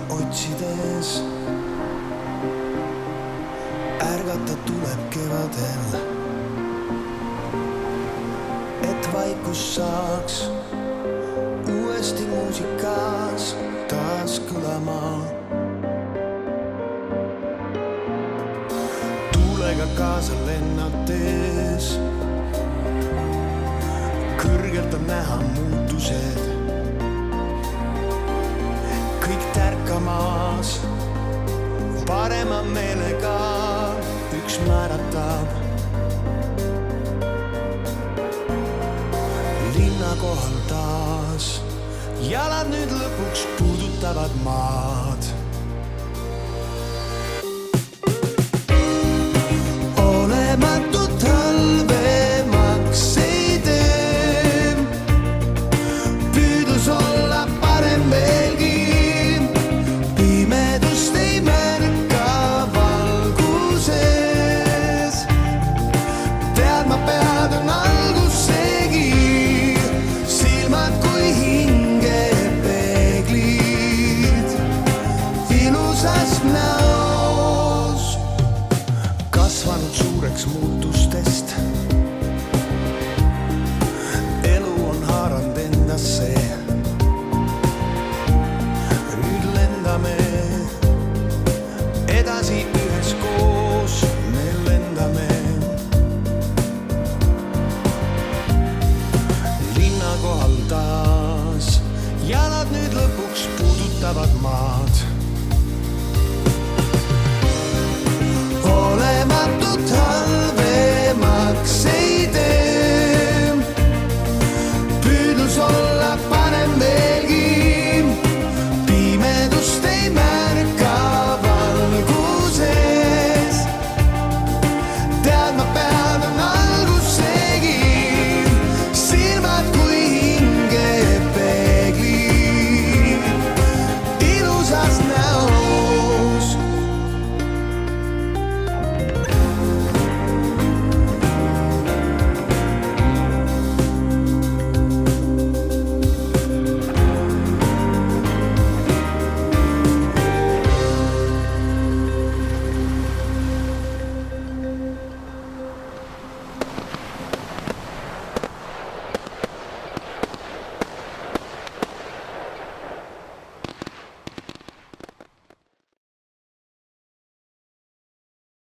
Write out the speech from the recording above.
otsides. Ärgata tuleb kevadel, et vaikus saaks uuesti muusikas taas kõlama. Tuulega kaasa lennates kõrgelt on näha muutused. Kõik tärkamas parema meelega üks määratab. Linna kohal taas jalad nüüd lõpuks puudutavad maad. Olematut halvemaks ei tee, püüdlus olla parem veelgi. Pimedust ei märka valguses, teadma pead on algusegi. Silmad kui hingepeeglid ilusas näos, kasvanud suureks muutustest. Elu on haaranud endasse. Nüüd lendame edasi